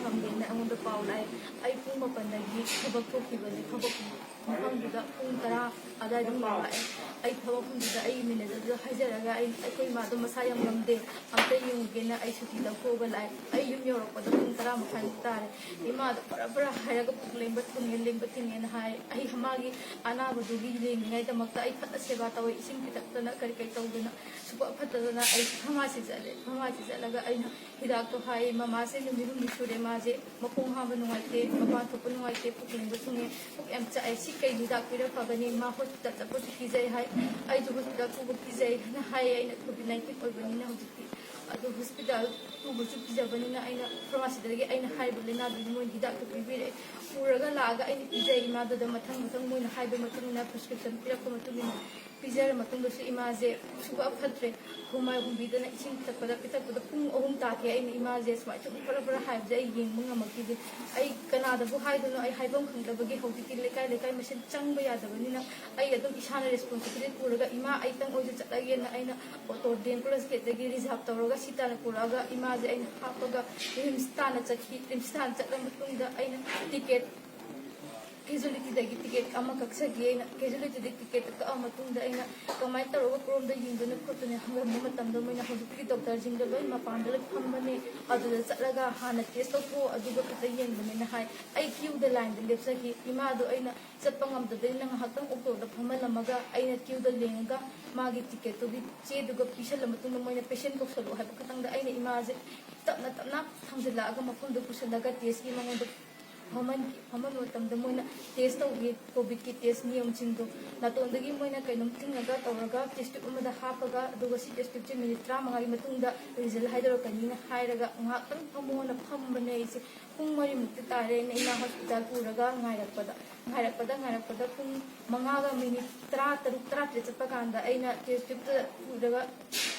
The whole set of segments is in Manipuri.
ꯍꯪꯒꯦꯅ ꯑꯩꯉꯣꯟꯗ ꯄꯥꯎ ꯂꯥꯛꯑꯦ ꯑꯩ ꯄꯨꯡ 8ꯗꯒꯤ ꯊꯕꯛ ꯊꯣꯛꯈꯤꯕꯅꯤ ꯊꯕꯛ ꯃꯐꯝꯗꯨꯗ ꯄꯨꯡ 10 ꯑꯗꯨꯋꯥꯏꯗ ꯄꯥꯎ ꯂꯥꯛꯑꯦ ꯑꯩ ꯊꯕꯛ ꯃꯐꯝꯗꯨꯗ ꯑꯩ ꯃꯦꯅꯦꯖꯔꯗꯨꯗ ꯍꯥꯏꯖꯔꯒ ꯑꯩꯈꯣꯏ ꯏꯃꯥꯗꯣ ꯃꯁꯥ ꯌꯥꯝ ꯉꯝꯗꯦ ꯑꯝꯇ ꯌꯦꯡꯉꯨꯒꯦꯅ ꯑꯩ ꯁꯨꯇꯤ ꯂꯧꯊꯣꯛꯑꯒ ꯂꯥꯛꯑꯦ ꯑꯩ ꯌꯨꯝ ꯌꯧꯔꯛꯄꯗ ꯄꯨꯡ 10:30 ꯇꯥꯔꯦ ꯏꯃꯥꯗꯣ ꯕꯔ ꯍꯥꯏꯔꯒ ꯄꯨꯛ ꯂꯦꯡꯕ ꯊꯤꯡꯉꯦꯅ ꯍꯥꯏ ꯑꯩ ꯃꯥꯒꯤ ꯑꯅꯥꯕꯗꯨꯒꯤ ꯌꯦꯡꯅꯤꯡꯉꯥꯏꯗꯃꯛꯇ ꯑꯩ ꯐꯖꯅ ꯁꯦꯕꯥ ꯇꯧꯋꯦ ꯏꯁꯤꯡ ꯄꯤꯊꯛꯇꯅ ꯀꯔꯤ ꯇꯧꯗꯅ ꯐꯠꯇꯗꯅ ꯑꯩ ꯐꯥꯔꯃꯥꯁꯤ ꯆꯠꯂꯒ ꯑꯩꯅ ꯍꯤꯗꯥꯛꯇꯣ ꯍꯥꯏ ꯃꯃꯥꯁꯦ ꯅꯨꯃꯤꯠ ꯍꯨꯝꯅꯤ ꯁꯨꯔꯦ ꯃꯥꯁꯦ ꯃꯈꯣꯡ ꯍꯥꯝꯕ ꯅꯨꯡꯉꯥꯏꯇꯦ ꯃꯄꯥꯟ ꯊꯣꯛꯄ ꯅꯨꯡꯉꯥꯏꯇꯦ ꯄꯨꯛ ꯂꯦꯡꯕ ꯊꯨꯡꯉꯦ ꯄꯨꯛ ꯌꯥꯝ ꯆꯥꯛꯑꯦ ꯁꯤ ꯀꯩ ꯍꯤꯗꯥꯛ ꯄꯤꯔ ꯐꯒꯅꯤ ꯃꯥ ꯍꯣꯁꯄꯤꯇꯥꯜ ꯆꯠꯄꯁꯨ ꯀꯤꯖꯩ ꯍꯥꯏ ꯑꯩꯁꯨ ꯍꯣꯁꯄꯤꯇꯥꯜ ꯄꯨꯕ ꯀꯤꯖꯩꯅ ꯍꯥꯏꯌꯦ ꯑꯩꯅ COVID-19 ꯑꯣꯏꯕꯅꯤꯅ ꯍꯧꯖꯤꯛꯇꯤ ꯑꯗꯣ ꯍꯣꯁꯄꯤꯇꯥꯜ ꯄꯨꯕꯁꯨ ꯀꯤꯖꯕꯅꯤꯅ ꯑꯩꯅ ꯐꯥꯔꯃꯥꯁꯤꯗꯒꯤ ꯑꯩꯅ ꯍꯥꯏꯔꯤꯕ ꯂꯥꯏꯅꯥꯗꯨꯒꯤ ꯃꯣꯏ ꯍꯤꯗꯥꯛꯇꯣ ꯄꯤꯕꯤꯔꯛꯑꯦ ꯄꯨꯔꯒ ꯂꯥꯛꯑꯒ ꯑꯩꯅ ꯄꯤꯖꯩ ꯏꯃꯥꯗꯨꯗ ꯃꯊꯪ ꯃꯣꯏꯅ ꯍꯥꯏꯕ ꯃꯇꯨꯡ ꯏꯟꯅ ꯄ꯭ꯔꯦꯁꯀ꯭ꯔꯤꯞꯁꯟ ꯄꯤꯔꯛꯄ ꯃꯇꯨꯡ ꯏꯟꯅ ꯄꯤꯖꯔ ꯃꯇꯨꯡꯗꯁꯨ ꯏꯃꯥꯁꯦ ꯐꯠꯇ꯭ꯔꯦ ꯍꯨꯃꯥꯏ ꯍꯨꯝꯕꯤꯗꯅ ꯏꯁꯤꯡ ꯄꯤꯊꯛꯄꯗ ꯄꯨꯡ 3 ꯇꯥꯈꯤ ꯑꯩꯅ ꯏꯃꯥꯁꯦ ꯁꯨꯃꯥꯏꯅ ꯁꯨꯝ ꯐꯔ ꯍꯥꯏꯕꯁꯦ ꯑꯩ ꯌꯦꯡꯕ ꯉꯝꯃꯛꯈꯤꯗꯦ ꯑꯩ ꯀꯅꯥꯗꯕꯨ ꯍꯥꯏꯗꯣꯏꯅꯣ ꯑꯩ ꯍꯥꯏꯐꯝ ꯈꯪꯗꯕꯒꯤ ꯍꯧꯖꯤꯛꯇꯤ ꯂꯩꯀꯥꯏ ꯃꯁꯦꯟ ꯆꯪꯕ ꯌꯥꯗꯕꯅꯤ나 ꯑꯩ ꯑꯗꯨꯝ ꯏꯁꯥꯅ ꯔꯦꯁꯄꯣꯟꯁꯤꯕꯤꯂꯤꯇꯤ ꯄꯨꯔꯒ ꯏꯃꯥ ꯑꯩꯇꯪ ꯑꯣꯏꯁꯨ ꯆꯠꯂꯒꯦꯅ ꯑꯩꯅ ꯑꯣꯇꯣ ꯗꯦꯝꯄ꯭ꯂꯁ ꯒꯦꯠꯇꯒꯤ ꯔꯤꯖꯥꯔꯚ ꯇꯧꯔꯒ ꯁꯤ ꯇꯥꯟꯅ ꯄꯨꯔꯛꯑꯒ ꯏꯃꯥꯁꯦ ꯑꯩꯅ ꯍꯥꯞꯄꯒ ꯔꯤꯝꯁ ꯇꯥꯟꯅ ꯆꯠꯈꯤ ꯔꯤꯝꯁ ꯇꯥꯟꯅ ꯆꯠꯂ ꯃꯇꯨꯡꯗ ꯑꯩꯅ ꯇꯤꯀꯦꯠ ꯀꯦꯖꯨꯋꯦꯂꯤꯇꯤꯗꯒꯤ ꯇꯤꯀꯦꯠ ꯑꯃ ꯀꯛꯆꯒꯦꯅ ꯀꯦꯖꯨꯋꯦꯂꯤꯇꯤꯗꯒꯤ ꯇꯤꯀꯦꯠ ꯀꯛꯑ ꯃꯇꯨꯡꯗ ꯑꯩꯅ ꯀꯃꯥꯏꯅ ꯇꯧꯔꯒ ꯀꯔꯣꯝꯗ ꯌꯦꯡꯗꯣꯏꯅꯣ ꯈꯣꯠꯇꯣꯏꯅꯣ ꯍꯪꯕ ꯃꯇꯝꯗ ꯃꯣꯏꯅ ꯍꯧꯖꯤꯛꯇꯤ ꯗꯣꯛꯇꯔꯁꯤꯡꯗꯣ ꯂꯣꯏ ꯃꯄꯥꯟꯗ ꯂꯣꯏ ꯐꯝꯕꯅꯦ ꯑꯗꯨꯗ ꯆꯠꯂꯒ ꯍꯥꯟꯅ ꯇꯦꯁ ꯇꯧꯊꯣꯛꯑꯣ ꯑꯗꯨꯒ ꯈꯛꯇ ꯌꯦꯡꯕꯅꯦꯅ ꯍꯥꯏ ꯑꯩ ꯀ꯭ꯌꯨꯗ ꯂꯥꯏꯟꯗ ꯂꯦꯞꯆꯈꯤ ꯏꯃꯥꯗꯣ ꯑꯩꯅ ꯆꯠꯄ ꯉꯝꯗꯕꯅꯤꯅ ꯉꯥꯏꯍꯥꯛꯇꯪ ꯑꯣꯛꯇꯣꯗ ꯐꯝꯍꯜꯂꯝꯃꯒ ꯑꯩꯅ ꯀ꯭ꯌꯨꯗ ꯂꯦꯡꯉꯒ ꯃꯥꯒꯤ ꯇꯤꯀꯦꯠꯇꯨꯒꯤ ꯆꯦꯗꯨꯒ ꯄꯤꯁꯜꯂ ꯃꯇꯨꯡꯗ ꯃꯣꯏꯅ ꯄꯦꯁꯦꯟ ꯀꯧꯁꯜꯂꯛꯑꯣ ꯍꯥꯏꯕ ꯈꯛꯇꯪꯗ ꯑꯩꯅ ꯏꯃꯥꯁꯦ ꯇꯞꯅ ꯊꯝꯖꯤꯜꯂꯛꯑꯒ ꯃꯐꯝꯗ ꯄꯨꯁꯤꯜꯂꯒ ꯇꯦꯁꯀꯤ ꯃꯉꯣꯟꯗ ꯐꯝꯍꯟꯕ ꯃꯇꯝꯗ ꯃꯣꯏꯅ ꯇꯦꯁ ꯇꯧꯈꯤ ꯀꯣꯚꯤꯗꯀꯤ ꯇꯦꯁ ꯅꯤꯌꯣꯝꯁꯤꯡꯗꯣ ꯅꯥꯇꯣꯟꯗꯒꯤ ꯃꯣꯏꯅ ꯀꯩꯅꯣꯝ ꯊꯤꯡꯉꯒ ꯇꯧꯔꯒ ꯇꯦꯁ ꯇ꯭ꯌꯨꯕ ꯑꯃꯗ ꯍꯥꯞꯄꯒ ꯑꯗꯨꯒ ꯁꯤ ꯇꯦꯁ ꯇ꯭ꯌꯨꯕꯁꯦ ꯃꯤꯅꯤꯠ 35ꯒꯤ ꯃꯇꯨꯡꯗ ꯔꯤꯖꯜ ꯍꯥꯏꯗꯣꯔꯛꯀꯅꯤꯅ ꯍꯥꯏꯔꯒ ꯉꯥꯏꯍꯥꯛꯇꯪ ꯐꯝꯃꯣꯅ ꯐꯝꯕꯅꯦ ꯑꯩꯁꯦ ꯄꯨꯡ 3 ꯇꯥꯔꯦ ꯑꯩꯅ ꯏꯃꯥ ꯍꯣꯁꯄꯤꯇꯥꯜ ꯄꯨꯔꯒ ꯉꯥꯏꯔꯛꯄꯗ ꯄꯨꯡ 5ꯒ ꯃꯤꯅꯤꯠ 13 ꯆꯠꯄ ꯀꯥꯟꯗ ꯑꯩꯅ ꯇꯦꯁ ꯇ꯭ꯌꯨꯕꯇ ꯄꯨꯔꯒ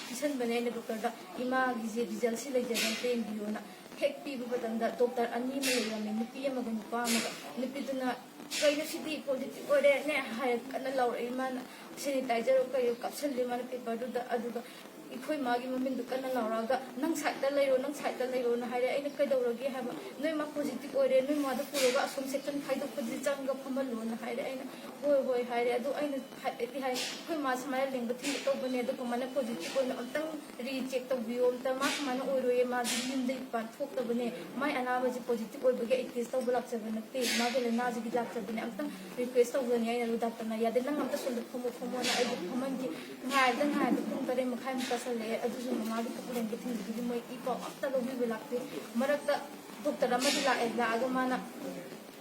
ꯄꯤꯁꯟꯕꯅꯦ ꯑꯩꯅ ꯗꯣꯛꯇꯔꯗ ꯏꯃꯥꯒꯤꯁꯦ ꯔꯤꯖꯜꯁꯤ ꯂꯩꯖꯔꯦ ꯑꯝꯇ ꯌꯦꯡꯕꯤꯌꯣꯅ ꯍꯦꯛ ꯄꯤꯕ ꯃꯇꯝꯗ ꯗꯣꯛꯇꯔ 2 ꯑꯃ ꯂꯩꯔꯝꯃꯦ ꯅꯨꯄꯤ ꯑꯃꯒ ꯅꯨꯄꯥ ꯑꯃꯒ ꯅꯨꯄꯤꯗꯨꯅ ꯀꯩꯅꯣ ꯁꯤꯗꯤ ꯄꯣꯖꯤꯇꯤꯚ ꯑꯣꯏꯔꯦꯅꯦ ꯍꯥꯏꯔ ꯀꯟꯅ ꯂꯥꯎꯔꯛꯏ ꯃꯥꯅ ꯁꯦꯅꯤꯇꯥꯏꯖꯔ ꯀꯩ ꯀꯥꯞꯁꯜꯂꯤ ꯃꯥꯅ ꯄꯦꯄꯔꯗꯨꯗ ꯑꯗꯨꯒ ꯑꯩꯈꯣꯏ ꯃꯥꯒꯤ ꯃꯃꯤꯡꯗꯨ ꯀꯟꯅ ꯂꯥꯎꯔꯛꯑꯒ ꯅꯪ ꯁꯥꯏꯗꯇ ꯂꯩꯔꯣꯅ ꯍꯥꯏꯔꯦ ꯑꯩꯅ ꯀꯩꯗꯧꯔꯒꯦ ꯍꯥꯏꯕ ꯅꯣꯏ ꯃꯥ ꯄꯣꯖꯤꯇꯤꯚ ꯑꯣꯏꯔꯦ ꯅꯣꯏ ꯃꯥꯗꯣ ꯄꯨꯔꯒ ꯑꯁꯣꯝ ꯁꯦꯛꯁꯟ ꯈꯥꯏꯗꯣꯛꯄꯗꯤ ꯆꯪꯒ ꯐꯝꯍꯜꯂꯣꯅ ꯍꯥꯏꯔꯦ ꯑꯩꯅ ꯍꯣꯏ ꯍꯥꯏꯔꯦ ꯑꯗꯨ ꯑꯩꯅ ꯍꯥꯏꯐꯦꯠꯇꯤ ꯍꯥꯏ ꯑꯩꯈꯣꯏ ꯃꯥ ꯁꯨꯃꯥꯏꯅ ꯂꯦꯡꯕ ꯊꯤꯡꯕ ꯇꯧꯕꯅꯦ ꯑꯗꯨ ꯀꯃꯥꯏꯅ ꯄꯣꯖꯤꯇꯤꯚ ꯑꯣꯏꯅ ꯑꯝꯇꯪ ꯔꯤꯆꯦꯛ ꯇꯧꯕꯤꯌꯣ ꯑꯝꯇ ꯃꯥ ꯁꯨꯃꯥꯏꯅ ꯑꯣꯏꯔꯣꯏꯌꯦ ꯃꯥꯗꯤ ꯌꯨꯝꯗꯩ ꯃꯄꯥꯟ ꯊꯣꯛꯇꯕꯅꯦ ꯃꯥꯏ ꯑꯅꯥꯕꯁꯤ ꯄꯣꯖꯤꯇꯤꯚ ꯑꯣꯏꯕꯒꯤ ꯑꯩ ꯇꯦꯁ ꯇꯧꯕ ꯂꯥꯛꯆꯕ ꯅꯠꯇꯦ ꯃꯥꯒꯤ ꯂꯥꯏꯅꯥꯁꯤꯒꯤ ꯂꯥꯛꯆꯕꯅꯦ ꯑꯝꯇꯪ ꯔꯤꯀ꯭ꯋꯦꯁ ꯇꯧꯒꯅꯤ ꯑꯩꯅ ꯑꯗꯨ ꯗꯥꯛꯇꯔꯅ ꯌꯥꯗꯦ ꯅꯪ ꯑꯝꯇ ꯁꯣꯝꯗ ꯐꯝꯃꯣꯅ ꯑꯩꯕꯨ ꯐꯝꯍꯟꯈꯤ ꯉꯥꯏꯕꯗ ꯄꯨꯡ 3:30 ꯇꯥꯁꯜꯂꯛꯑꯦ ꯑꯗꯨꯁꯨ ꯃꯃꯥꯒꯤ ꯄꯨꯛ ꯂꯦꯡꯕ ꯊꯤꯡꯕꯗꯨꯒꯤ ꯃꯣꯏ ꯏ ꯄꯥꯎ ꯑꯝꯇ ꯂꯧꯕꯤꯕ ꯂꯥꯛꯇꯦ ꯃꯔꯛꯇ ꯗꯣꯛꯇꯔ ꯑꯃꯗꯤ ꯂꯥꯛꯑꯒ ꯃꯥꯅ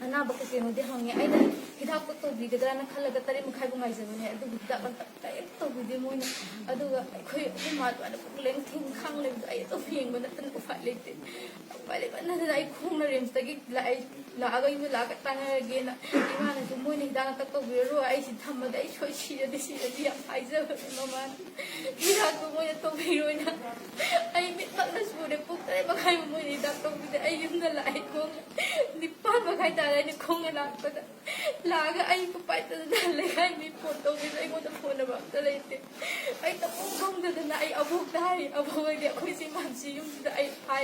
ꯑꯅꯥꯕ ꯀꯩꯀꯩꯅꯣꯗꯤ ꯍꯪꯉꯦ ꯑꯩꯅ ꯍꯤꯗꯥꯛꯇꯣ ꯇꯧꯕꯤꯒꯗ꯭ꯔꯥꯅ ꯈꯜꯂꯒ 3:30 ꯉꯥꯏꯖꯕꯅꯦ ꯑꯗꯨꯕꯨ ꯍꯤꯗꯥꯛ ꯑꯝꯇ ꯀꯔꯤꯝꯇ ꯇꯧꯕꯤꯗꯦ ꯃꯣꯏꯅ ꯑꯗꯨꯒ ꯑꯩꯈꯣꯏ ꯃꯥ ꯑꯗꯨꯃꯥꯏꯅ ꯄꯨꯛ ꯂꯦꯡ ꯊꯤꯡ ꯈꯥꯡ ꯂꯩꯕꯗꯣ ꯑꯩ ꯑꯗꯨꯝ ꯌꯦꯡꯕ ꯅꯠꯇꯅ ꯎꯄꯥꯏ ꯂꯩꯃꯟꯗꯅ ꯑꯩ ꯈꯣꯡꯅ ꯔꯤꯝꯁꯇꯒꯤ ꯂꯥꯛꯑꯒ ꯌꯨꯝꯗ ꯂꯥꯛꯑꯒ ꯇꯥꯟꯅꯔꯒꯦꯅ ꯏꯃꯥꯅꯁꯨ ꯃꯣꯏꯅ ꯍꯤꯗꯥꯛ ꯉꯥꯛꯇ ꯇꯧꯕꯤꯔꯔꯣꯏ ꯑꯩꯁꯤ ꯊꯝꯃꯗꯤ ꯑꯩ ꯁꯤꯔꯗꯤ ꯌꯥꯝ ꯍꯥꯏꯖꯕꯅꯦ ꯃꯃꯥꯅ ꯍꯤꯗꯥꯛꯇꯣ ꯃꯣꯏꯅ ꯇꯧꯕꯤꯔꯣꯏꯅ ꯑꯩ ꯃꯤꯠꯃꯛꯅ ꯁꯨꯔꯦ ꯄꯨꯡ 3:30 ꯃꯣꯏꯅ ꯍꯤꯗꯥꯛ ꯇꯧꯕꯤꯗꯦ ꯑꯩ ꯌꯨꯝꯗ ꯂꯥꯛꯑꯦ ꯈꯣꯡꯅ 9:30 ꯇꯥꯔꯦ ꯑꯩꯅ ꯈꯣꯡꯅ ꯂꯥꯛꯑꯒ ꯑꯩ ꯄꯥꯏꯇꯗꯅ ꯂꯩꯀꯥꯏ ꯃꯤ ꯐꯣꯟ ꯇꯧꯕꯤꯗ ꯑꯩꯉꯣꯟꯗ ꯐꯣꯟꯅꯕ ꯑꯝꯇ ꯂꯩꯇꯦ ꯑꯩ ꯇꯧꯐꯝ ꯈꯪꯗꯗꯅ ꯑꯩ ꯑꯕꯣꯛꯇ ꯍꯥꯏ ꯑꯕꯣꯛꯍꯣꯏꯗꯤ ꯑꯩꯈꯣꯏꯁꯤ ꯃꯥꯟꯁꯤ ꯌꯨꯝꯁꯤꯗ ꯑꯩ ꯍꯥꯏ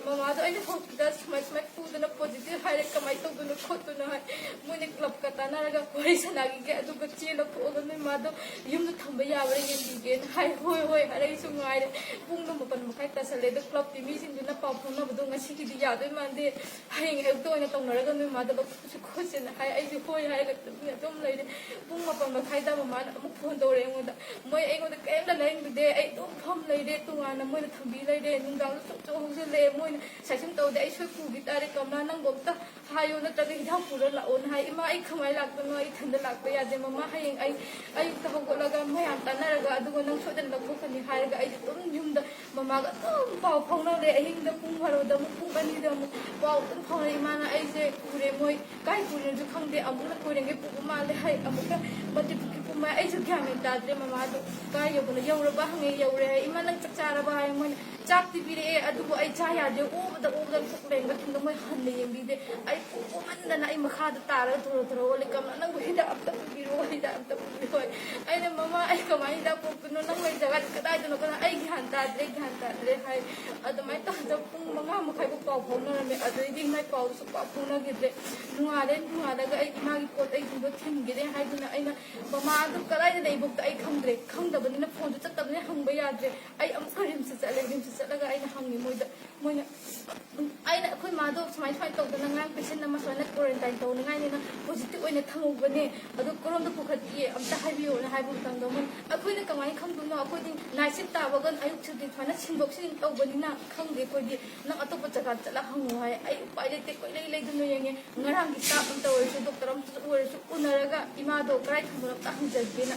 ꯃꯃꯥꯗꯣ ꯑꯩꯅ ꯍꯣꯁꯄꯤꯇꯥꯜ ꯁꯨꯃꯥꯏ ꯄꯨꯗꯅ ꯄꯣꯖꯤꯇꯤꯚ ꯍꯥꯏꯔꯦ ꯀꯃꯥꯏꯅ ꯇꯧꯗꯣꯏꯅꯣ ꯈꯣꯠꯇꯣꯏꯅꯣ ꯍꯥꯏ ꯃꯣꯏꯅ ꯀ꯭ꯂꯕꯀ ꯇꯥꯟꯅꯔꯒ ꯋꯥꯔꯤ ꯁꯥꯟꯅꯈꯤꯒꯦ ꯑꯗꯨꯒ ꯆꯦ ꯂꯧꯊꯣꯛꯑꯒ ꯅꯣꯏ ꯃꯥꯗꯣ ꯌꯨꯝꯗ ꯊꯝꯕ ꯌꯥꯕ꯭ꯔꯥ ꯌꯦꯡꯕꯤꯒꯦꯅ ꯍꯥꯏ ꯍꯣꯏ ꯍꯥꯏꯔ ꯑꯩꯁꯨ ꯉꯥꯏꯔꯦ ꯄꯨꯡꯗꯣ 9:30 ꯇꯥꯁꯜꯂꯦ ꯑꯗꯣ ꯀ꯭ꯂꯕꯀꯤ ꯃꯤꯁꯤꯡꯗꯨꯅ ꯄꯥꯎ ꯐꯥꯎꯅꯕꯗꯣ ꯉꯁꯤꯒꯤꯗꯤ ꯌꯥꯗꯣꯏ ꯃꯥꯟꯗꯦ ꯍꯌꯦꯡ ꯑꯌꯨꯛꯇ ꯑꯣꯏꯅ ꯇꯧꯅꯔꯒ ꯅꯣꯏ ꯃꯥꯗꯣ ꯂꯧꯊꯣꯛꯁꯤ ꯈꯣꯠꯁꯤꯅ ꯍꯥꯏ ꯑꯩꯁꯨ ꯍꯣꯏ ꯍꯥꯏꯔꯒ ꯑꯗꯨꯝ ꯂꯩꯔꯦ ꯄꯨꯡ 9:30 ꯃꯃꯥꯅ ꯑꯃꯨꯛ ꯐꯣꯟ ꯇꯧꯔꯦ ꯑꯩꯉꯣꯟꯗ ꯃꯣꯏ ꯑꯩꯉꯣꯟꯗ ꯀꯔꯤꯝꯇ ꯂꯩꯔꯝꯗꯦ ꯑꯩ ꯑꯗꯨꯝ ꯐꯝ ꯂꯩꯔꯦ ꯇꯣꯉꯥꯟꯅ ꯃꯣꯏꯅ ꯊꯝꯕꯤ ꯂꯩꯔꯦ ꯅꯨꯡꯗꯥꯡꯗ ꯆꯣꯛ ꯍꯧꯖꯤꯜꯂꯛꯑꯦ ꯃꯣꯏꯅ ꯁꯥꯏꯁꯨꯝ ꯇꯧꯗꯦ ꯑꯩ ꯁꯣꯏ ꯄꯨꯈꯤ ꯇꯥꯔꯦ ꯀꯃꯂꯥ ꯅꯪꯕꯨ ꯑꯝꯇ ꯍꯥꯏꯌꯣ ꯅꯠꯇ꯭ꯔꯒ ꯍꯤꯗꯥꯛ ꯄꯨꯔ ꯂꯥꯛꯑꯣꯅ ꯍꯥꯏ ꯏꯃꯥ ꯑꯩ ꯀꯃꯥꯏꯅ ꯂꯥꯛꯇꯣꯏꯅꯣ ꯑꯩ ꯏꯊꯟꯗ ꯂꯥꯛꯄ ꯌꯥꯗꯦ ꯃꯃꯥ ꯍꯌꯦꯡ ꯑꯩ ꯑꯌꯨꯛꯇ ꯍꯧꯒꯠꯂꯒ ꯃꯌꯥꯝ ꯇꯥꯟꯅꯔꯒ ꯑꯗꯨꯒ ꯅꯪ ꯁꯣꯏꯗꯅ ꯂꯧꯊꯣꯛꯀꯅꯤ ꯍꯥꯏꯔꯒ ꯑꯩꯁꯦ ꯑꯗꯨꯝ ꯌꯨꯝꯗ ꯃꯃꯥꯒ ꯑꯗꯨꯝ ꯄꯥꯎ ꯐꯥꯎꯅꯔꯦ ꯑꯍꯤꯡꯗ ꯄꯨꯡ 12ꯗ ꯑꯃꯨꯛ ꯄꯨꯡ 2ꯗ ꯑꯃꯨꯛ ꯄꯥꯎ ꯑꯗꯨꯝ ꯐꯥꯎꯅꯔꯦ ꯏꯃꯥꯅ ꯑꯩꯁꯦ ꯄꯨꯔꯦ ꯃꯣꯏ ꯀꯥꯏ ꯄꯨꯔꯦꯁꯨ ꯈꯪꯗꯦ ꯑꯃꯨꯛꯅ ꯀꯣꯏꯔꯦꯡꯒꯩ ꯄꯨꯕ ꯃꯥꯜꯂꯦ ꯍꯥꯏ ꯑꯃꯨꯛꯀ ꯃꯇꯤꯛ ꯑꯗꯨꯃꯥꯏꯅ ꯑꯩꯁꯨ ꯒ꯭ꯌꯥꯟ ꯃꯦꯟ ꯇꯥꯗ꯭ꯔꯦ ꯃꯃꯥꯗꯣ ꯀꯥꯏ ꯌꯧꯕꯅꯣ ꯌꯧꯔꯕ ꯍꯪꯉꯦ ꯌꯧꯔꯦ ꯍꯥꯏ ꯏꯃꯥ ꯅꯪ ꯆꯥꯛ ꯆꯥꯔꯕ ꯍꯥꯏ ꯃꯣꯏꯅ ꯆꯥꯛꯇꯤ ꯄꯤꯔꯛꯑꯦ ꯑꯗꯨꯕꯨ ꯑꯩ ꯆꯥ ꯌꯥꯗꯦ ꯑꯣꯕꯗ ꯄꯨꯛ ꯂꯦꯡꯕ ꯊꯨꯡꯗ ꯃꯣꯏ ꯍꯟꯅ ꯌꯦꯡꯕꯤꯗꯦ ꯑꯩ ꯄꯨꯛ ꯑꯣꯃꯟꯗꯅ ꯑꯩ ꯃꯈꯥꯗ ꯇꯥꯔꯒ ꯊꯣꯔꯣ ꯑꯣꯜꯂꯦ ꯀꯝꯅ ꯅꯪꯕꯨ ꯍꯤꯗꯥꯛ ꯑꯝꯇ ꯄꯤꯕꯤꯔꯛꯑꯣ ꯍꯤꯗꯥꯛ ꯑꯝꯇ ꯄꯤꯕꯤꯔꯛꯑꯣ ꯑꯩꯅ ꯃꯃꯥ ꯑꯩ ꯀꯃꯥꯏꯅ ꯍꯤꯗꯥꯛ ꯄꯣꯛꯇꯣꯏꯅꯣ ꯅꯪ ꯂꯩ ꯖꯒꯥꯗꯤ ꯀꯗꯥꯏꯗꯅꯣ ꯑꯩ ꯒ꯭ꯌꯥꯟ ꯇꯥꯗ꯭ꯔꯦ ꯍꯥꯏ ꯑꯗꯨꯃꯥꯏꯅ ꯇꯧꯗ ꯄꯨꯡ 5:30ꯐꯥꯎ ꯄꯥꯎ ꯐꯥꯎꯅꯔꯝꯃꯦ ꯑꯗꯨꯗꯩꯗꯤ ꯃꯥꯏ ꯄꯥꯎꯁꯨ ꯄꯥꯎ ꯐꯥꯎꯅꯈꯤꯗ꯭ꯔꯦ ꯅꯣꯡꯉꯥꯜꯂꯒ ꯑꯩ ꯏꯃꯥꯒꯤ ꯄꯣꯠ ꯑꯩꯁꯤꯡꯗꯣ ꯊꯤꯟꯒꯦꯅꯦ ꯍꯥꯏꯗꯨꯅ ꯑꯩꯅ ꯃꯃꯥ ꯑꯗꯨ ꯀꯗꯥꯏꯗ ꯂꯩꯕꯣꯛꯇ ꯑꯩ ꯈꯪꯗ꯭ꯔꯦ ꯈꯪꯗꯕꯅꯤನ ꯐꯣꯟꯁꯨ ꯆꯠꯇꯕꯅꯤꯅ ꯍꯪꯕ ꯌꯥꯗ꯭ꯔꯦ ꯑꯩ ꯑꯃꯨꯛꯀ ꯔꯤꯝꯁ ꯆꯠꯂꯒ ꯑꯩꯅ ꯍꯪꯉꯤ ꯃꯣꯏꯅ ꯑꯩꯅ ꯑꯩꯈꯣꯏ ꯃꯥꯗꯣ ꯁꯨꯃꯥꯏꯅ ꯇꯧꯗꯅ ꯉꯔꯥꯡ ꯄꯦꯁꯦꯟ ꯑꯃ ꯁꯨꯃꯥꯏꯅ ꯀ꯭ꯋꯥꯔꯦꯟꯇꯥꯏꯟ ꯇꯧꯅꯤꯡꯉꯥꯏꯅꯤꯅ ꯄꯣꯖꯤꯇꯤꯚ ꯑꯣꯏꯅ ꯊꯝꯍꯧꯕꯅꯦ ꯑꯗꯣ ꯀꯔꯣꯝꯗ ꯄꯨꯈꯠꯀꯦ ꯑꯝꯇ ꯍꯥꯏꯕꯤꯌꯣꯅ ꯍꯥꯏꯕ ꯃꯇꯝꯗ ꯃꯣꯏ ꯑꯩꯈꯣꯏꯅ ꯀꯃꯥꯏꯅ ꯈꯪꯗꯣꯏꯅꯣ ꯑꯩꯈꯣꯏꯗꯤ ꯅꯥꯏꯠ ꯁꯤꯐ ꯇꯥꯕꯒ ꯑꯌꯨꯛ ꯁꯤꯐꯇꯤ ꯁꯨꯃꯥꯏꯅ ꯁꯤꯟꯗꯣꯛ ꯁꯤꯟ ꯇꯧꯕꯅꯤꯅ ꯈꯪꯗꯦ ꯑꯩꯈꯣꯏꯗꯤ ꯅꯪ ꯑꯇꯣꯞꯄ ꯖꯒꯥ ꯆꯠꯂ ꯍꯪꯉꯨ ꯍꯥꯏ ꯑꯩ ꯎꯄꯥꯏ ꯂꯩꯇꯦ ꯀꯣꯏꯂꯩ ꯂꯩꯗꯨꯅ ꯌꯦꯡꯉꯦ ꯉꯔꯥꯡꯒꯤ ꯁ꯭ꯇꯥꯐ ꯑꯝꯇ ꯑꯣꯏꯔꯁꯨ ꯗꯣꯛꯇꯔ ꯑꯝꯇ ꯑꯣꯏꯔꯁꯨ ꯎꯅꯔꯒ ꯏꯃꯥꯗꯣ ꯀꯗꯥꯏ ꯊꯝꯕꯅꯣ ꯑꯝꯇ ꯍꯪꯖꯒꯦꯅ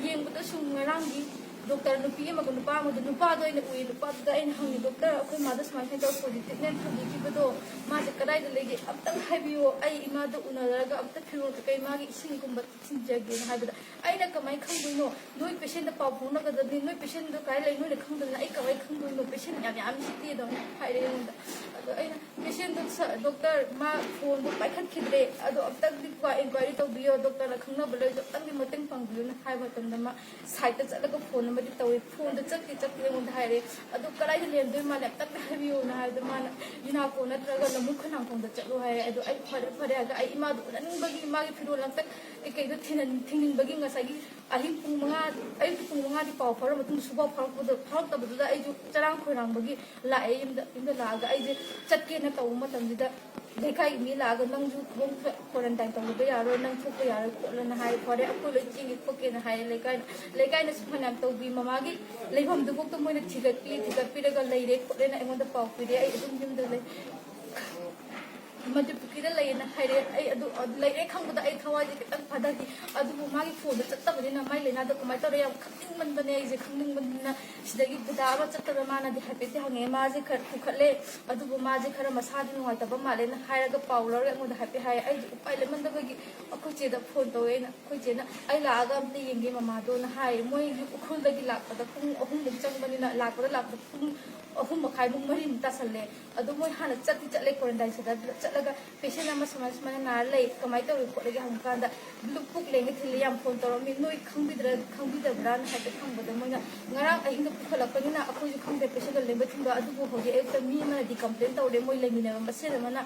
ꯌꯦꯡꯕꯗꯁꯨ ꯉꯔꯥꯡꯒꯤ ꯗꯣꯛꯇꯔ ꯅꯨꯄꯤ ꯑꯃꯒ ꯅꯨꯄꯥ ꯑꯃꯗꯣ ꯅꯨꯄꯥꯗꯣ ꯑꯩꯅ ꯎꯏ ꯅꯨꯄꯥꯗꯨꯗ ꯑꯩꯅ ꯍꯪꯉꯤ ꯗꯣꯛꯇꯔ ꯑꯩꯈꯣꯏ ꯃꯥꯗꯣ ꯁꯨꯃꯥꯏꯅ ꯇꯧꯔ ꯄꯣꯖꯤꯇꯤꯚꯅꯦ ꯊꯝꯕꯤꯈꯤꯕꯗꯣ ꯃꯥꯁꯦ ꯀꯗꯥꯏꯗ ꯂꯩꯒꯦ ꯑꯝꯇꯪ ꯍꯥꯏꯕꯤꯌꯣ ꯑꯩ ꯏꯃꯥꯗꯣ ꯎꯅꯔꯒ ꯑꯝꯇ ꯐꯤꯔꯣꯜ ꯀꯩ ꯃꯥꯒꯤ ꯏꯁꯤꯡꯒꯨꯝꯕ ꯊꯤꯟꯖꯒꯦꯅ ꯍꯥꯏꯕꯗ ꯑꯩꯅ ꯀꯃꯥꯏꯅ ꯈꯪꯗꯣꯏꯅꯣ ꯅꯣꯏ ꯄꯦꯁꯦꯟꯗ ꯄꯥꯎ ꯐꯥꯎꯅꯒꯗꯕꯅꯤ ꯅꯣꯏ ꯄꯦꯁꯦꯟꯗꯣ ꯀꯥꯏ ꯂꯩ ꯅꯣꯏꯅ ꯈꯪꯗꯕꯅ ꯑꯩ ꯀꯃꯥꯏꯅ ꯈꯪꯗꯣꯏꯅꯣ ꯄꯦꯁꯦꯟ ꯌꯥꯝ ꯁꯤꯠꯇꯦꯗꯣ ꯍꯥꯏꯔꯛꯑꯦ ꯑꯩꯉꯣꯟꯗ ꯑꯗꯣ ꯑꯩꯅ ꯄꯦꯁꯦꯟꯗꯣ ꯗꯣꯛꯇꯔ ꯃꯥ ꯐꯣꯟꯗꯣ ꯄꯥꯏꯈꯠꯈꯤꯗ꯭ꯔꯦ ꯑꯗꯣ ꯑꯝꯇꯪꯗꯤ ꯏꯟꯀ꯭ꯋꯥꯏꯔꯤ ꯇꯧꯕꯤꯌꯣ ꯗꯣꯛꯇꯔꯅ ꯈꯪꯅꯕ ꯂꯩꯗꯣ ꯑꯝꯇꯪꯗꯤ ꯃꯇꯦꯡ ꯄꯥꯡꯕꯤꯌꯣꯅ ꯍꯥꯏꯕ ꯃꯇꯝꯗ ꯃꯥ ꯁꯥꯏꯠꯇ ꯆꯠꯂꯒ ꯐꯣꯟ ꯑꯃꯗꯤ ꯇꯧꯋꯤ ꯐꯣꯟꯗ ꯆꯠꯇꯦ ꯑꯩꯉꯣꯟꯗ ꯍꯥꯏꯔꯛꯑꯦ ꯑꯗꯣ ꯀꯗꯥꯏꯗ ꯂꯩꯔꯝꯗꯣꯏ ꯃꯥꯜꯂꯦ ꯑꯝꯇꯪꯗꯤ ꯍꯥꯏꯕꯤꯌꯣꯅ ꯍꯥꯏꯕꯗ ꯃꯥꯅ ꯌꯨꯅꯥꯀꯣ ꯅꯠꯇ꯭ꯔꯒ ꯂꯃꯨꯛ ꯈꯣꯡꯅꯥꯡꯈꯣꯡꯗ ꯆꯠꯂꯣ ꯍꯥꯏꯔꯦ ꯑꯗꯣ ꯑꯩ ꯐꯔꯦ ꯑꯩ ꯏꯃꯥꯗꯣ ꯎꯅꯅꯤꯡꯕꯒꯤ ꯃꯥꯒꯤ ꯐꯤꯔꯣꯜ ꯑꯝꯇ ꯀꯩꯀꯩꯗꯣ ꯊꯤꯟꯅꯤꯡꯕꯒꯤ ꯉꯁꯥꯏꯒꯤ ꯑꯍꯤꯡ ꯄꯨꯡ 5 ꯑꯌꯨꯛꯀꯤ ꯄꯨꯡ 5ꯗꯤ ꯄꯥꯎ ꯐꯥꯎꯔ ꯃꯇꯨꯡꯗ ꯁꯨꯐꯥꯎ ꯐꯥꯎꯔꯛꯇꯕꯗꯨꯗ ꯑꯩꯁꯨ ꯆꯔꯥꯡ ꯈꯣꯏꯔꯥꯡꯕꯒꯤ ꯂꯥꯛꯑꯦ ꯌꯨꯝꯗ ꯂꯥꯛꯑꯒ ꯑꯩꯁꯦ ꯆꯠꯀꯦꯅ ꯇꯧꯕ ꯃꯇꯝꯁꯤꯗ ꯂꯩꯀꯥꯏꯒꯤ ꯃꯤ ꯂꯥꯛꯑꯒ ꯅꯪꯁꯨ ꯀ꯭ꯋꯥꯔꯦꯟꯇꯥꯏꯟ ꯇꯧꯕ ꯌꯥꯔꯣꯏ ꯅꯪ ꯊꯣꯛꯄ ꯌꯥꯔꯣꯏ ꯈꯣꯠꯂꯣꯅ ꯍꯥꯏ ꯐꯔꯦ ꯑꯩꯈꯣꯏ ꯂꯣꯏ ꯆꯦꯡꯒꯦ ꯈꯣꯠꯀꯦꯅ ꯍꯥꯏꯌꯦ ꯂꯩꯀꯥꯏꯅꯁꯨ ꯐꯅꯌꯥꯝ ꯇꯧꯕꯤ ꯃꯃꯥꯒꯤ ꯂꯩꯐꯝꯗꯨꯐꯥꯎꯗ ꯃꯣꯏꯅ ꯊꯤꯒꯠꯄꯤꯔꯒ ꯂꯩꯔꯦ ꯈꯣꯠꯂꯦꯅ ꯑꯩꯉꯣꯟꯗ ꯄꯥꯎ ꯄꯤꯔꯦ ꯑꯩ ꯑꯗꯨꯝ ꯌꯨꯝꯗ ꯂꯩ ꯃꯗꯨ ꯄꯨꯈ꯭ꯔꯤꯗ ꯂꯩꯌꯦꯅ ꯍꯥꯏꯔꯦ ꯑꯩ ꯑꯗꯨ ꯂꯩꯔꯦ ꯈꯪꯕꯗ ꯑꯩ ꯊꯋꯥꯏꯁꯦ ꯈꯤꯇꯪ ꯐꯊꯈꯤ ꯑꯗꯨꯕꯨ ꯃꯥꯒꯤ ꯐꯣꯟꯗ ꯆꯠꯇꯕꯅꯤ나 ꯃꯥꯏ ꯂꯥꯏꯅꯥꯗꯣ ꯀꯃꯥꯏꯅ ꯇꯧꯔꯦ ꯌꯥꯝ ꯈꯪꯅꯤꯡꯃꯟꯕꯅꯦ ꯑꯩꯁꯦ ꯈꯪꯅꯤꯡꯕꯅꯤꯅ ꯁꯤꯗꯒꯤ ꯗꯗꯥ ꯑꯃ ꯆꯠꯇꯕ ꯃꯥꯅꯗꯤ ꯍꯥꯏꯐꯦꯠꯇꯤ ꯍꯪꯉꯛꯑꯦ ꯃꯥꯁꯦ ꯈꯔ ꯄꯨꯈꯠꯂꯦ ꯑꯗꯨꯕꯨ ꯃꯥꯁꯦ ꯈꯔ ꯃꯁꯥꯗꯤ ꯅꯨꯡꯉꯥꯏꯇꯕ ꯃꯥꯜꯂꯦꯅ ꯍꯥꯏꯔꯒ ꯄꯥꯎ ꯂꯧꯔꯒ ꯑꯩꯉꯣꯟꯗ ꯍꯥꯏꯐꯦꯠ ꯍꯥꯏ ꯑꯩꯁꯦ ꯎꯄꯥꯏ ꯂꯩꯃꯟꯗꯕꯒꯤ ꯑꯩꯈꯣꯏ ꯆꯦꯗ ꯐꯣꯟ ꯇꯧꯋꯦ ꯑꯩꯈꯣꯏ ꯆꯦꯅ ꯑꯩ ꯂꯥꯛꯑꯒ ꯑꯝꯇ ꯌꯦꯡꯒꯦ ꯃꯃꯥꯗꯣꯅ ꯍꯥꯏꯌꯦ ꯃꯣꯏꯒꯤ ꯎꯈ꯭ꯔꯨꯜꯗꯒꯤ ꯂꯥꯛꯄꯗ ꯄꯨꯡ 3ꯗꯒꯤ ꯆꯪꯕꯅꯤꯅ ꯂꯥꯛꯄꯗ ꯄꯨꯡ 3:30 4 ꯇꯥꯁꯜꯂꯦ ꯑꯗꯣ ꯃꯣꯏ ꯍꯥꯟꯅ ꯆꯠꯂꯦ ꯀ꯭ꯋꯥꯔꯦꯟꯇꯥꯏꯟ ꯁꯦꯟꯇꯔꯗ ꯆꯠꯂꯒ ꯄꯦꯁꯦꯟ ꯑꯃ ꯁꯨꯃꯥꯏꯅ ꯅꯥꯔ ꯂꯩ ꯀꯃꯥꯏꯅ ꯇꯧꯔꯤ ꯈꯣꯠꯂꯒꯦ ꯍꯪꯕ ꯀꯥꯟꯗ ꯄꯨꯛ ꯂꯦꯡꯉꯦ ꯊꯤꯜꯂꯦ ꯌꯥꯝ ꯐꯣꯟ ꯇꯧꯔꯝꯃꯤ ꯅꯣꯏ ꯈꯪꯕꯤꯗꯕ꯭ꯔꯥꯅ ꯍꯥꯏꯐꯦꯠ ꯍꯪꯕꯗ ꯃꯣꯏꯅ ꯉꯔꯥꯡ ꯑꯍꯤꯡꯗ ꯄꯨꯈꯠꯂꯛꯄꯅꯤꯅ ꯑꯩꯈꯣꯏꯁꯨ ꯈꯪꯗꯦ ꯄꯦꯁꯦꯟꯗꯣ ꯂꯦꯡꯕ ꯊꯤꯟꯕ ꯑꯗꯨꯕꯨ ꯍꯧꯖꯤꯛ ꯑꯌꯨꯛꯇ ꯃꯤ ꯑꯃꯅꯗꯤ ꯀꯝꯄ꯭ꯂꯦꯟ ꯇꯧꯔꯦ ꯃꯣꯏ ꯂꯩꯃꯤꯟꯅꯕ ꯃꯁꯦꯟ ꯑꯃꯅ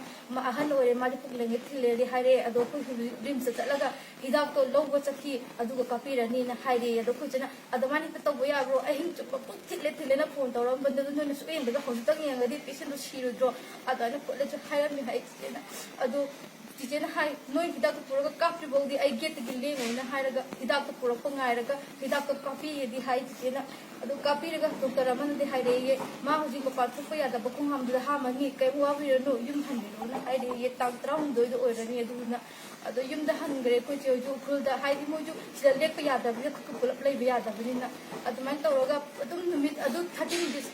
ꯑꯍꯟ ꯑꯣꯏꯔꯦ ꯃꯥꯗꯤ ꯄꯨꯛ ꯂꯦꯡꯉꯦ ꯊꯤꯜꯂꯦꯗꯤ ꯍꯥꯏꯔꯛꯑꯦ ꯑꯗꯣ ꯑꯩꯈꯣꯏ ꯔꯤꯝꯁꯇ ꯆꯠꯂꯒ ꯍꯤꯗꯥꯛꯇꯣ ꯂꯧꯕ ꯆꯠꯈꯤ ꯑꯗꯨꯒ ꯀꯥꯞꯄꯤꯔꯅꯤꯅ ꯍꯥꯏꯔꯛꯑꯦ ꯑꯗꯣ ꯑꯩꯈꯣꯏꯁꯤꯅ ꯑꯗꯨꯃꯥꯏꯅ ꯍꯦꯛꯇ ꯇꯧꯕ ꯌꯥꯕ꯭ꯔꯣ ꯑꯍꯤꯡ ꯆꯨꯞꯄ ꯄꯨꯛ ꯊꯤꯜꯂꯦꯅ ꯐꯣꯟ ꯇꯧꯔꯝꯕꯗꯨ ꯅꯣꯏꯅ ꯁꯨꯛ ꯌꯦꯡꯕꯗ ꯍꯧꯖꯤꯛꯇꯪ ꯌꯦꯡꯉꯗꯤ ꯄꯦꯁꯦꯟꯗꯣ ꯁꯤꯔꯣꯏꯗ꯭ꯔꯣ ꯑꯗꯨꯃꯥꯏꯅ ꯈꯣꯠꯂꯁꯨ ꯍꯥꯏꯔꯝꯃꯤ ꯍꯥꯏ ꯆꯤꯆꯦꯅ ꯑꯗꯣ ꯆꯤꯆꯦꯅ ꯍꯥꯏ ꯅꯣꯏ ꯍꯤꯗꯥꯛꯇꯣ ꯄꯨꯔꯒ ꯀꯥꯞꯇ꯭ꯔꯤꯐꯥꯎꯗꯤ ꯑꯩ ꯒꯦꯠꯇꯒꯤ ꯂꯦꯡꯉꯣꯏꯅ ꯍꯥꯏꯔꯒ ꯍꯤꯗꯥꯛꯇꯣ ꯄꯨꯔꯛꯄ ꯉꯥꯏꯔꯒ ꯍꯤꯗꯥꯛꯇꯣ ꯀꯥꯞꯄꯤꯌꯦꯗꯤ ꯍꯥꯏ ꯆꯤꯆꯦꯅ ꯑꯗꯨ ꯀꯥꯞꯄꯤꯔꯒ ꯗꯣꯛꯇꯔ ꯑꯃꯅꯗꯤ ꯍꯥꯏꯔꯛꯑꯦ ꯃꯥ ꯍꯧꯖꯤꯛ ꯃꯄꯥꯟ ꯊꯣꯛꯄ ꯌꯥꯗꯕ ꯈꯣꯡꯍꯥꯝꯗꯨꯗ ꯍꯥꯝꯃꯅꯤ ꯀꯩꯝ ꯋꯥꯕꯤꯔꯅꯨ ꯌꯨꯝ ꯍꯟꯕꯤꯔꯣꯅ ꯍꯥꯏꯔꯛꯑꯦ ꯇꯥꯡ 18ꯗ ꯑꯣꯏꯔꯅꯤ ꯑꯗꯨꯗꯨꯅ ꯑꯗꯣ ꯌꯨꯝꯗ ꯍꯟꯈ꯭ರೆ ꯑꯩꯈꯣꯏ ꯆꯦ ꯍꯣꯏꯁꯨ ꯎꯈ꯭ꯔꯨꯜꯗ ꯍꯥꯏꯗꯤ ꯃꯣꯏꯁꯨ ꯁꯤꯗ ꯂꯦꯛꯄ ꯌꯥꯗꯕꯅꯤꯅ ꯄꯨꯂꯞ ꯂꯩꯕ ꯌꯥꯗꯕꯅꯤꯅ ꯑꯗꯨꯃꯥꯏꯅ ꯇꯧꯔꯒ ꯑꯗꯨꯝ ꯅꯨꯃꯤꯠ ꯑꯗꯨ 13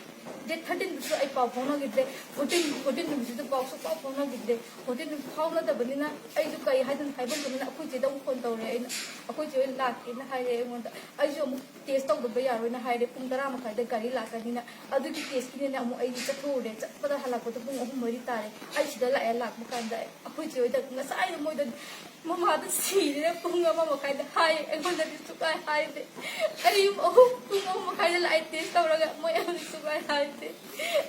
ꯗꯦꯠ 13ꯗꯁꯨ ꯑꯩ ꯄꯥꯎ ꯐꯥꯎꯅꯈꯤꯗ꯭ꯔꯦ 14 ꯅꯨꯃꯤꯠꯁꯤꯗ ꯄꯥꯎꯁꯨ ꯐꯥꯎꯅꯈꯤꯗ꯭ꯔꯦ 14 ꯐꯥꯎꯅꯗꯕꯅꯤꯅ ꯑꯩꯁꯨ ꯀꯩ ꯍꯥꯏꯗꯅ ꯍꯥꯏꯐꯝꯗꯅꯤꯅ ꯑꯩꯈꯣꯏ ꯆꯦꯗ ꯑꯃꯨꯛ ꯐꯣꯟ ꯇꯧꯔꯦ ꯑꯩꯅ ꯑꯩꯈꯣꯏ ꯆꯦ ꯍꯣꯏ ꯂꯥꯛꯀꯦꯅ ꯍꯥꯏꯔꯦ ꯑꯩꯉꯣꯟꯗ ꯑꯩꯁꯨ ꯑꯃꯨꯛ ꯇꯦꯁ ꯇꯧꯗꯕ ꯌꯥꯔꯣꯏꯅ ꯍꯥꯏꯔꯦ ꯄꯨꯡ 10:30ꯗ ꯒꯥꯔꯤ ꯂꯥꯛꯀꯅꯤꯅ ꯑꯗꯨꯒꯤ ꯇꯦꯁꯀꯤꯅꯦꯅ ꯑꯃꯨꯛ ꯑꯩꯁꯦ ꯆꯠꯊꯣꯛꯎꯔꯦ ꯆꯠꯄꯗ ꯍꯜꯂꯛꯄꯗ ꯄꯨꯡ 3 ꯇꯥꯔꯦ ꯑꯩ ꯁꯤꯗ ꯂꯥꯛꯄ ꯀꯥꯟꯗ ꯑꯩꯈꯣꯏ ꯆꯦ ꯍꯣꯏꯗ ꯉꯁꯥꯏꯅ ꯃꯣꯏꯗ ꯃꯃꯥꯗ ꯁꯤꯔꯦ ꯄꯨꯡ 1:30ꯗ ꯍꯥꯏ ꯑꯩꯉꯣꯟꯗꯗꯤ ꯁꯨꯛꯍꯥꯏ ꯍꯥꯏꯗꯦ ꯑꯩ ꯄꯨꯡ 3:30ꯗ ꯂꯥꯛꯑꯦ ꯇꯦꯁ ꯇꯧꯔꯒ ꯃꯣꯏ ꯑꯃꯗꯤ ꯁꯨꯛꯍꯥꯏ ꯍꯥꯏꯗꯦ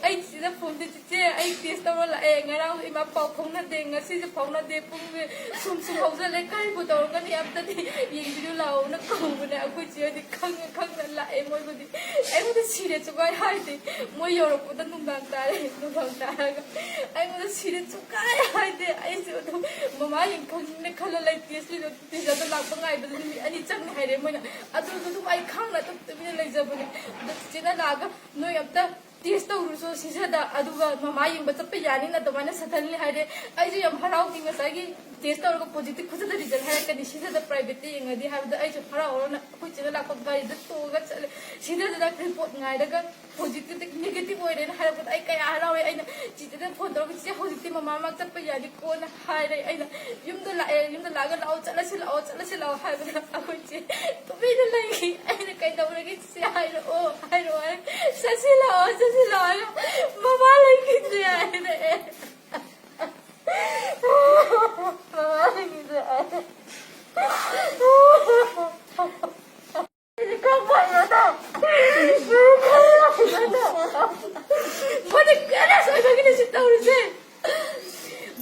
ꯑꯩ ꯁꯤꯗ ꯐꯣꯟꯗ ꯆꯤꯆꯦ ꯑꯩ ꯇꯦꯁ ꯇꯧꯔ ꯂꯥꯛꯑꯦ ꯉꯔꯥꯡ ꯏꯃꯥ ꯄꯥꯎ ꯐꯥꯎꯅꯗꯦ ꯉꯁꯤꯁꯨ ꯐꯥꯎꯅꯗꯦ ꯄꯨꯡꯁꯦ ꯁꯨꯝ ꯍꯧꯖꯜꯂꯦ ꯀꯔꯤꯕꯨ ꯇꯧꯔꯒꯅꯤ ꯑꯝꯇꯗꯤ ꯌꯦꯡꯕꯤꯔꯨ ꯂꯥꯛꯑꯣꯅ ꯀꯧꯕꯅꯦ ꯑꯩꯈꯣꯏ ꯆꯦ ꯍꯣꯏꯗꯤ ꯈꯪꯅ ꯂꯥꯛꯑꯦ ꯃꯣꯏꯕꯨꯗꯤ ꯑꯩꯉꯣꯟꯗ ꯁꯤꯔꯦ ꯁꯨꯛꯍꯥꯏ ꯍꯥꯏꯗꯦ ꯃꯣꯏ ꯌꯧꯔꯛꯄꯗ ꯅꯨꯡꯗꯥꯡ ꯇꯥꯔꯒ ꯑꯩꯉꯣꯟꯗ ꯁꯤꯔꯦ ꯁꯨꯛꯍꯥꯏ ꯍꯥꯏꯗꯦ ꯑꯩꯁꯨ ꯑꯗꯨꯝ ꯃꯃꯥ ꯌꯦꯡꯈꯪꯅ ꯈꯜꯂ ꯂꯩ ꯇꯦꯁꯇꯣ ꯂꯥꯛꯄ ꯉꯥꯏꯕꯗ ꯅꯨꯃꯤꯠ 2 ꯆꯪꯉꯦ ꯍꯥꯏꯔꯦ ꯃꯣꯏꯅ ꯑꯗꯨꯁꯨ ꯑꯗꯨꯝ ꯑꯩ ꯈꯪꯅ ꯑꯗꯨꯝ ꯇꯨꯃꯤꯟꯅ ꯂꯩꯖꯕꯅꯦ ꯑꯗꯣ ꯆꯤꯆꯦꯅ ꯂꯥꯛꯑꯒ ꯅꯣꯏ ꯑꯝꯇ ꯇꯦꯁ ꯇꯧꯔꯨꯁꯨ ꯁꯤꯁꯤꯗ ꯑꯗꯨꯒ ꯃꯃꯥ ꯌꯦꯡꯕ ꯆꯠꯄ ꯌꯥꯅꯤꯅ ꯑꯗꯨꯃꯥꯏꯅ ꯁꯠꯍꯜꯂꯤ ꯍꯥꯏꯔꯦ ꯑꯩꯁꯨ ꯌꯥꯝ ꯍꯔꯥꯎꯈꯤ ꯉꯁꯥꯏꯒꯤ ꯇꯦꯁ ꯇꯧꯔꯒ ꯄꯣꯖꯤꯇꯤቭ ꯈꯨꯗꯛꯇ ꯔꯤꯖꯜ ꯍꯥꯏꯔꯛꯀꯅꯤ ꯁꯤꯗ ꯄ꯭ꯔꯥꯏꯚꯦꯠꯇ ꯌꯦꯡꯉꯗꯤ ꯍꯥꯏꯕꯗ ꯑꯩꯁꯨ ꯍꯔꯥꯎꯔꯒ ꯑꯩꯈꯣꯏ ꯆꯦꯗ ꯂꯥꯛꯄ ꯒꯥꯔꯤꯗ ꯇꯣꯡꯉꯒ ꯆꯠꯂꯦ ꯁꯤꯗ ꯔꯤꯄꯣꯔꯠ ꯉꯥꯏꯔꯒ ꯄꯣꯖꯤꯇꯤቭ ꯅꯦꯒꯦꯇꯤꯚ ꯑꯣꯏꯔꯦꯅ ꯍꯥꯏꯔꯛꯄꯗ ꯑꯩ ꯀꯌꯥ ꯍꯔꯥꯎꯋꯦ ꯑꯩꯅ ꯆꯤꯆꯦꯗ ꯐꯣꯟ ꯇꯧꯔꯒ ꯆꯤꯆꯦ ꯍꯧꯖꯤꯛꯇꯤ ꯃꯃꯥ ꯃꯥ ꯆꯠꯄ ꯌꯥꯅꯤꯀꯣꯅ ꯍꯥꯏꯔꯦ ꯑꯩꯅ ꯌꯨꯝꯗ ꯂꯥꯛꯑꯒ ꯂꯥꯛꯑꯣ ꯆꯠꯂꯁꯤ ꯂꯥꯛꯑꯣ ꯍꯥꯏꯕꯗ ꯑꯩꯈꯣꯏ ꯆꯦ ꯇꯨꯃꯤꯟꯅ ꯂꯩꯈꯤ ꯑꯩꯅ ꯀꯩꯗꯧꯔꯒꯦ ꯆꯤꯆꯦ ꯍꯥꯏꯔꯛꯑꯣ ꯍꯥꯏ ꯆꯠꯁꯤ ꯂꯥꯛꯑꯣ ꯃꯃꯥ ꯂꯩꯈꯤꯗ꯭ꯔꯦ ꯍꯥꯏꯔꯛꯑꯦ mama gitu aja kapan ya mana kena saya begini sih tahu sih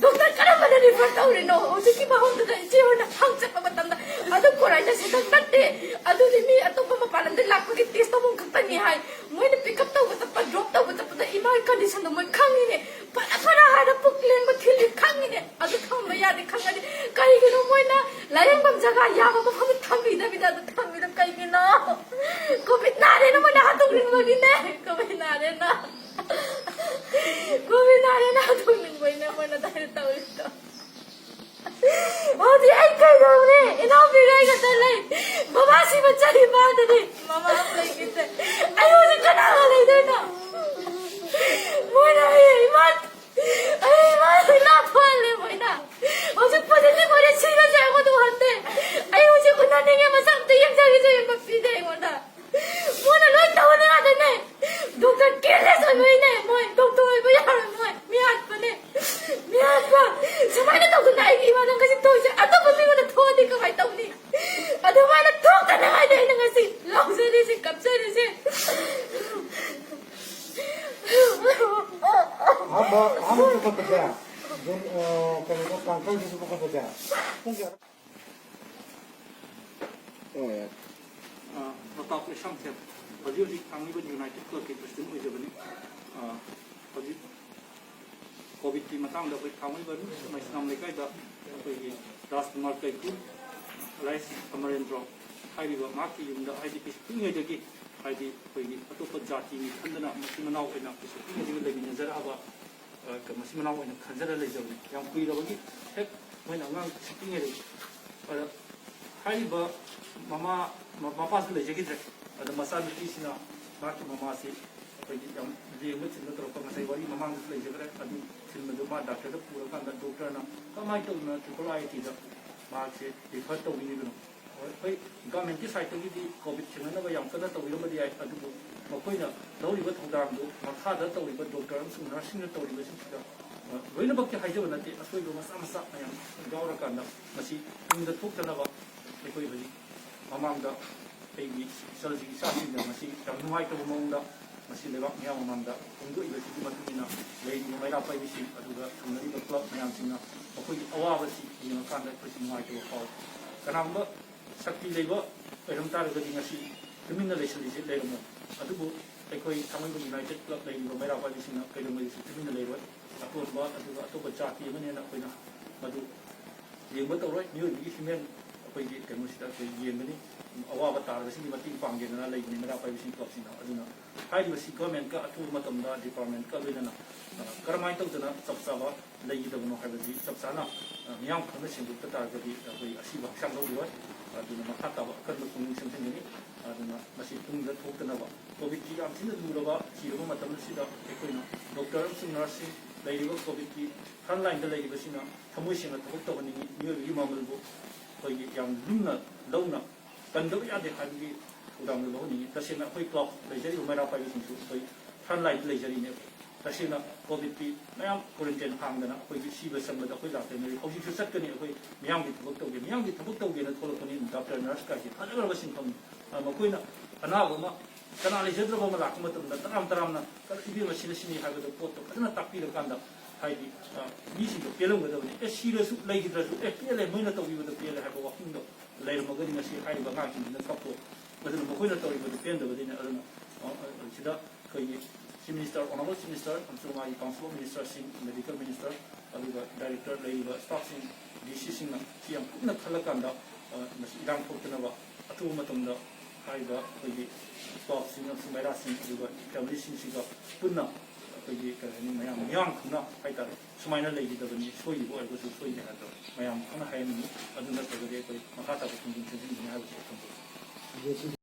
dokter kenapa ada refer tahu no uji kita mau tuh isi mana hang cepat betul ada kurangnya sih tak nanti ada ini atau pemaparan di laku kita tes tahu mungkin tanya hai mau ini pick up tahu betul drop tahu betul iman condition tuh mau kang ini para ada puklen betul kang ini ada kang bayar di kang ini kayak gitu mau ini lain bang jaga ya apa kamu thambi kayak gini covid nare no mana hatung ring begini covid nare na hatung ring begini mana tahu itu oh dia kayak gini ini apa yang kata lain mama sih mencari mana nih mama apa lagi gitu ayo sih kenal lagi deh no mana iman kenapa le mana oh sih positif mana sih nggak sih aku tuh hande ayo sih udah nih yang masang tuh yang jadi mapide mana mana lo tahu nih ada nih dokter kira sama ini mau dokter ibu yang mau miat pa semuanya tahu kena ini mana kasih tahu sih atau pasti mana tahu nih kau tahu nih ada mana tahu kan ada ini ngasih langsung di sini kapsa di sini हम तो बचा जन कहीं का कांकल जिसको को बचा प्रताप संक्षेप हजी हजी थांगीबा यूनाइटेड क्लब के प्रेसिडेंट ओइजबनी हजी कोविड की मतांग दा कोई थांगीबा मैसनाम लेकाय दा कोई राजकुमार कैकु लाइस अमरेंद्र हाइबा माकी युमदा हाइदि पिंगेदगी हाइदि कोई अतोप जाति नि खंदना मसिमनाव ओइना पिंगेदगी लेबिन जराबा मसिमनाव ओइना खंजरा लेजबनी याम कुइरबगी हेक Moina अंगांग पिंगेदगी हाइबा mama mapasku lejegidre ada masa nutisina maki mama si yang dia mungkin tu terus pengasai wari mama tu lejegre adu film tu mah doktor tu pura kan doktor na kamai tu na triple IT tu maki refer tu ini tu koi government ki side tu di covid cina na yang kena tu ilu dia adu makoi na tahu ribu thudang tu makha dah tahu ribu doktor tu nursing tu tahu ribu sih tu Wala bakti haja nanti asoi lo masa yang gaur kan na masih ini tu tu na ba koi bagi mamangda pegi salji sasin da masi tamnuai to mamangda masi lewak nya mamangda undu iba sigi matuna lei ni mai rapai bisi aduga thumnari ba club mayam singna akoi awa basi ni kan da presi mai to ko kanamba sakti leiba eram tar ga ngasi criminal legislation je leiba adugo akoi thamai united club lei ni mai rapai bisi na kai mai criminal leiba akon ba aduga to ba chati mane na koina madu yengba to roi ni ni himen कोई कहीं मुझे कोई ये नहीं अवाब तार वैसे नहीं मतीं पांगे ना लाइक नहीं मेरा पाई वैसे क्लब सिना अदुना हाई वैसे गवर्नमेंट का अथु मतमदा डिपार्टमेंट का लेना करमाइन तो जना सबसावा लगी दबनो है वैसे सबसाना मियां खने सिंदुक तार गदी कोई असी भाषा लो दिवा अदुना मखा तब कर्म कुंग सिंसिंग नहीं अदुना मसी कुंग द थोक तनवा कोविड की आम सिंद दुरवा सिरवा मतम सिदा कोई ना डॉक्टर सिंग नर्सिंग लाइव कोविड की फ्रंटलाइन द लाइव सिना थमोय सिंग थोक तो बनी मियो मामलबो कोई yang luna launa pandau ya de kan gi udang lo ni tasina koi clock lejari umara pa yin su koi than light lejari ne tasina covid pi mayam quarantine hang dana koi gi si ba sam da koi la te ne koi su sat ka ni koi miyam gi thobok tau ge na tholo ko ni doctor nurse ka ji thana ba sin thom ma koi na ana ba ma kana le jedro ba ma la kuma tum da taram na ka ibi ma sin sin ha ga do pot to kana takpi da kan da हाइदी मीसी तो पेलम गदबनी ए सीरसु लैगिद्रसु ए पेले मोइना तौबिबो पेले हाबो वाकिंग दो लैरमगनि ngasi हाइबा गाकिन न कपो बदन मखोइना तौबिबो पेंदबदिना अदना सिदा खै chief minister honourable chief minister कंसुमा council minister Singh medical minister अदुगा डायरेक्टर लैबा स्टाफ सिंह डीसी सिंह सियम पुना खलकंदा मसी इरांग थोक्तनबा अतु मतमदा ꯍꯥꯏꯔꯤꯕ ꯑꯩꯈꯣꯏꯒꯤ ꯁ꯭ꯇꯥꯐꯁꯤꯡ ꯑꯃꯁꯨꯡ ꯃꯩꯔꯥꯁꯤꯡ ꯑꯗꯨꯒ ꯐꯦꯃꯤꯂꯤꯁꯤꯡꯁꯤꯒ ꯄꯨꯟꯅ ꯑꯩꯈꯣꯏꯒꯤ ꯀꯔꯤ ꯍꯥꯏꯅꯤ ꯃꯌꯥꯝ ꯃꯤꯌꯥꯝ ꯈꯪꯅ ꯍꯥꯏꯇꯥꯔꯦ ꯁꯨꯃꯥꯏꯅ ꯂꯩꯈꯤꯗꯕꯅꯤ ꯁꯣꯏꯈꯤꯕ ꯑꯣꯏꯔꯒꯁꯨ ꯁꯣꯏꯗꯦ ꯍꯥꯏꯕꯗꯣ ꯃꯌꯥꯝ ꯈꯪꯅ ꯍꯥꯏꯍꯟꯅꯤꯡꯉꯤ ꯑꯗꯨ ꯅꯠꯇ꯭ꯔꯒꯗꯤ ꯑꯩꯈꯣꯏ ꯃꯈꯥ ꯇꯥꯕ ꯈꯣꯡꯖꯪ ꯆꯪꯁꯤꯟꯒꯅꯤ ꯍꯥꯏꯕꯁꯤ ꯊꯝꯖꯒꯦ